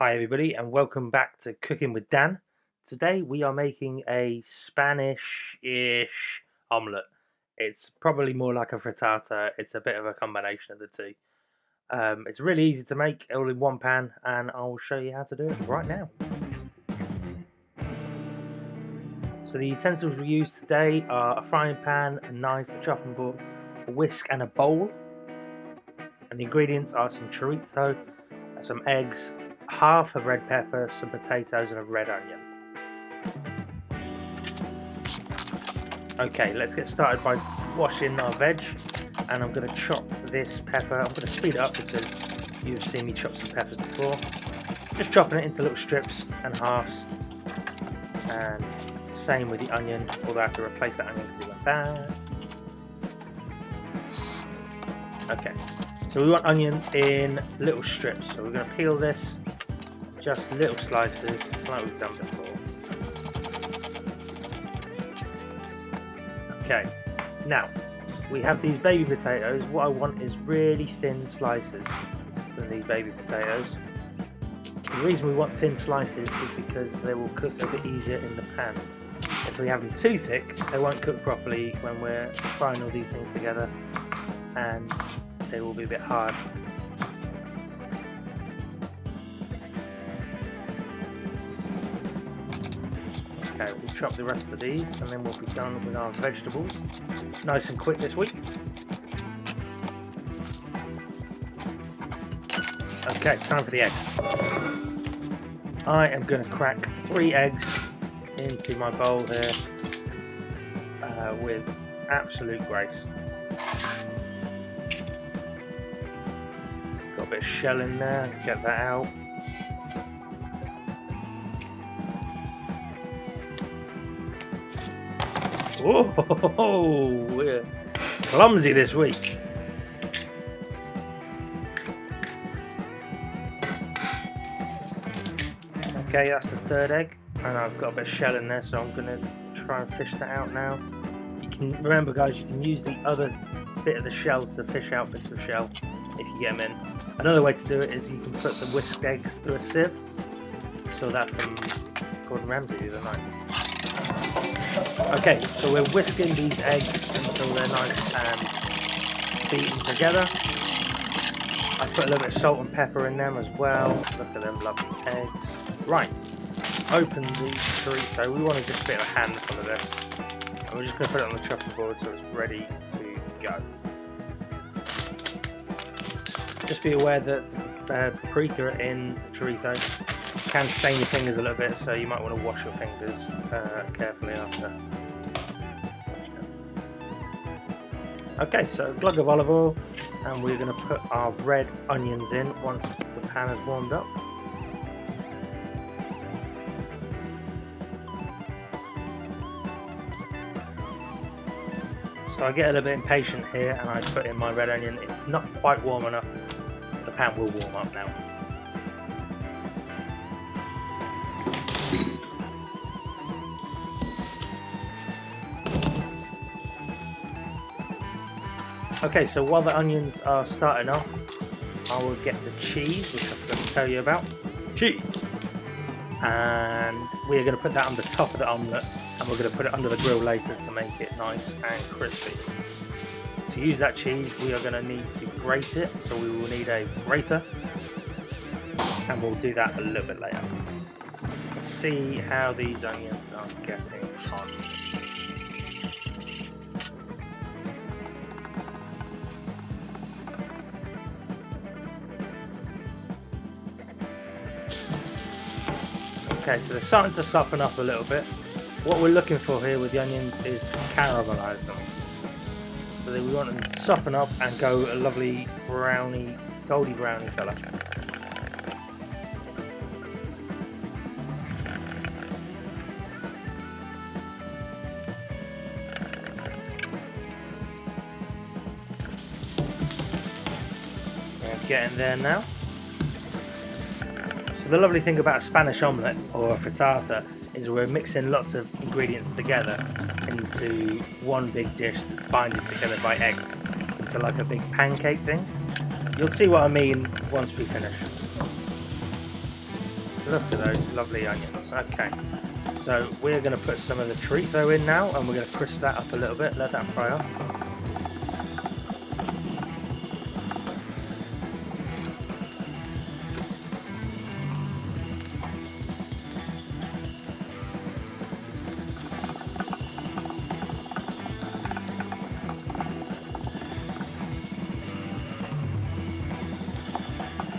Hi everybody and welcome back to Cooking with Dan. Today we are making a Spanish-ish omelette. It's probably more like a frittata. It's a bit of a combination of the two. It's really easy to make all in one pan and I'll show you how to do it right now. So the utensils we use today are a frying pan, a knife, a chopping board, a whisk and a bowl. And the ingredients are some chorizo, some eggs, half a red pepper, some potatoes and a red onion. Okay, let's get started by washing our veg, and I'm going to chop this pepper. I'm going to speed it up because you've seen me chop some peppers before. Just chopping it into little strips and halves, and same with the onion, although I have to replace that onion because it went bad. Okay, so we want onion in little strips, so we're going to peel this, just little slices like we've done before. Okay, now we have these baby potatoes. What I want is really thin slices from these baby potatoes. The reason we want thin slices is because they will cook a bit easier in the pan. If we have them too thick, they won't cook properly when we're frying all these things together, and they will be a bit hard. Okay, we'll chop the rest of these and then we'll be done with our vegetables. Nice and quick this week. Okay, time for the eggs. I am going to crack 3 eggs into my bowl here with absolute grace. Got a bit of shell in there, get that out. Whoa, we're clumsy this week. Okay, that's the 3rd egg, and I've got a bit of shell in there, so I'm going to try and fish that out now. You can remember, guys, you can use the other bit of the shell to fish out bits of shell if you get them in. Another way to do it is you can put the whisked eggs through a sieve. Saw that from Gordon Ramsay the other night. Okay, so we're whisking these eggs until they're nice and beaten together. I put a little bit of salt and pepper in them as well. Look at them lovely eggs. Right, open the chorizo. We want just a bit of a handful of this. And we're just going to put it on the chopping board so it's ready to go. Just be aware that paprika in chorizo can stain your fingers a little bit, so you might want to wash your fingers carefully after. Okay, so a glug of olive oil, and we're going to put our red onions in once the pan has warmed up. So I get a little bit impatient here and I put in my red onion. It's not quite warm enough. The pan will warm up now. Okay, so while the onions are starting off, I will get the cheese, which I forgot to tell you about. Cheese! And we're going to put that on the top of the omelette, and we're going to put it under the grill later to make it nice and crispy. To use that cheese, we are going to need to grate it, so we will need a grater, and we'll do that a little bit later. Let's see how these onions are getting on. Okay, so they're starting to soften up a little bit. What we're looking for here with the onions is to caramelize them. So we want them to soften up and go a lovely browny, goldy browny colour. We're getting there now. The lovely thing about a Spanish omelette or a frittata is we're mixing lots of ingredients together into one big dish that's binded together by eggs into like a big pancake thing. You'll see what I mean once we finish. Look at those lovely onions. Okay, so we're going to put some of the chorizo in now, and we're going to crisp that up a little bit, let that fry up.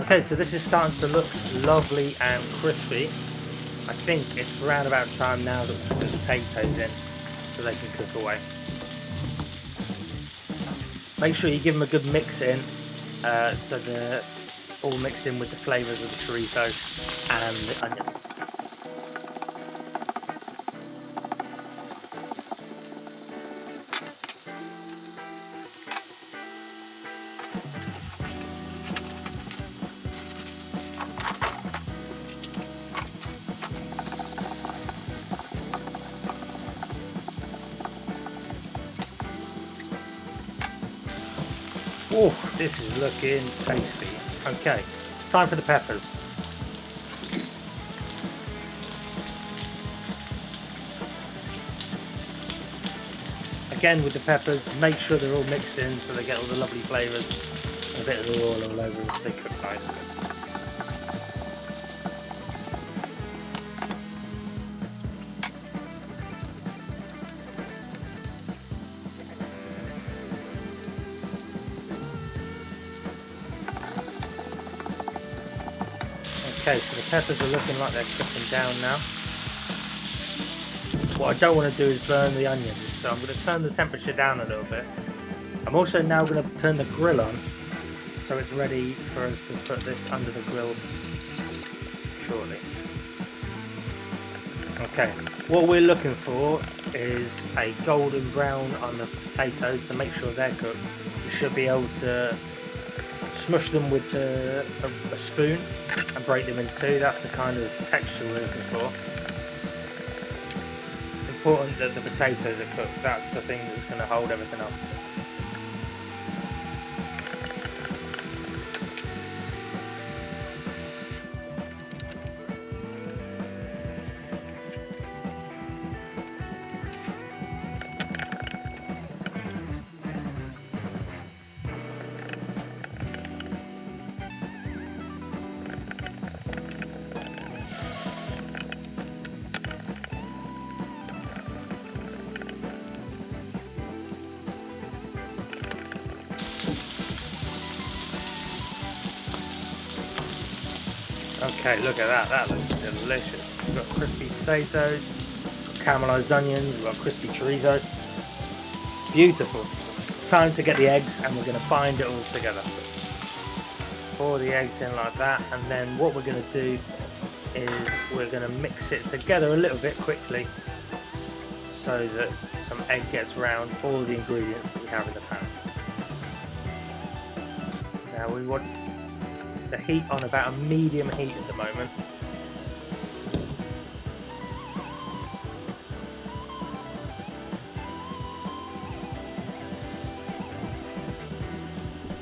Okay, so this is starting to look lovely and crispy. I think it's around about time now that we put the potatoes in so they can cook away. Make sure you give them a good mix in so they're all mixed in with the flavours of the chorizo and the onions. Oh, this is looking tasty. Okay, time for the peppers. Again with the peppers, make sure they're all mixed in so they get all the lovely flavours and a bit of the oil all over them so they cook nicely. Okay, so the peppers are looking like they're cooking down now. What I don't want to do is burn the onions, so I'm going to turn the temperature down a little bit. I'm also now going to turn the grill on, so it's ready for us to put this under the grill shortly. Okay, what we're looking for is a golden brown on the potatoes to make sure they're cooked. You should be able to smush them with a spoon and break them in two. That's the kind of texture we're looking for. It's important that the potatoes are cooked. That's the thing that's going to hold everything up. Okay, look at that. That looks delicious. We've got crispy potatoes, caramelised onions, we've got crispy chorizo. Beautiful. It's time to get the eggs and we're going to bind it all together. Pour the eggs in like that, and then what we're going to do is we're going to mix it together a little bit quickly so that some egg gets around all the ingredients that we have in the pan. Now we want the heat on about a medium heat at the moment.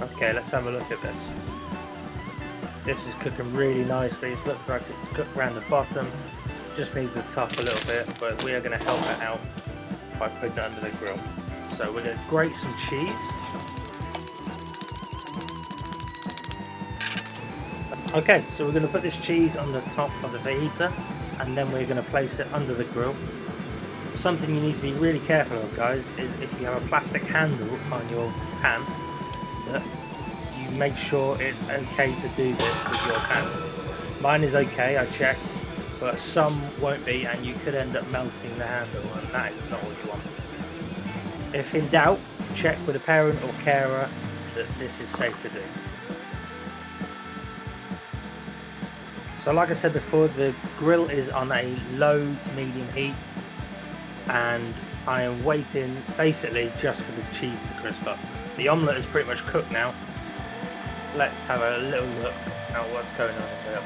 Okay, let's have a look at this. This is cooking really nicely. It looks like it's cooked around the bottom. Just needs the top a little bit, but we are going to help it out by putting it under the grill. So we're going to grate some cheese. Okay, so we're going to put this cheese on the top of the fajita, and then we're going to place it under the grill. Something you need to be really careful of, guys, is if you have a plastic handle on your pan, that you make sure it's okay to do this with your pan. Mine is okay, I checked, but some won't be, and you could end up melting the handle, and that is not what you want. If in doubt, check with a parent or carer that this is safe to do. So like I said before, the grill is on a low to medium heat, and I am waiting basically just for the cheese to crisp up. The omelette is pretty much cooked now. Let's have a little look at what's going on here.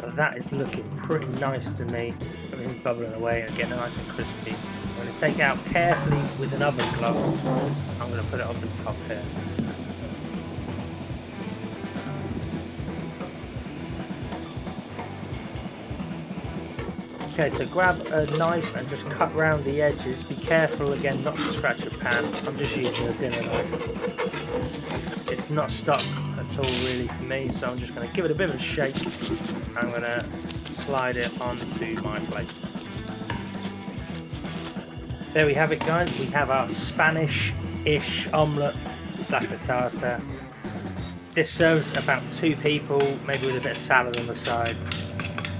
But that is looking pretty nice to me. Everything's bubbling away and getting nice and crispy. I'm going to take it out carefully with an oven glove. I'm going to put it on the top here. Okay, so grab a knife and just cut round the edges. Be careful again not to scratch your pan. I'm just using a dinner knife. It's not stuck at all really for me, so I'm just going to give it a bit of a shake. I'm going to slide it onto my plate. There we have it, guys. We have our Spanish-ish omelette / frittata. This serves about 2 people, maybe with a bit of salad on the side.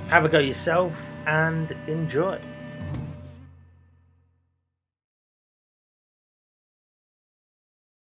Have a go yourself and enjoy.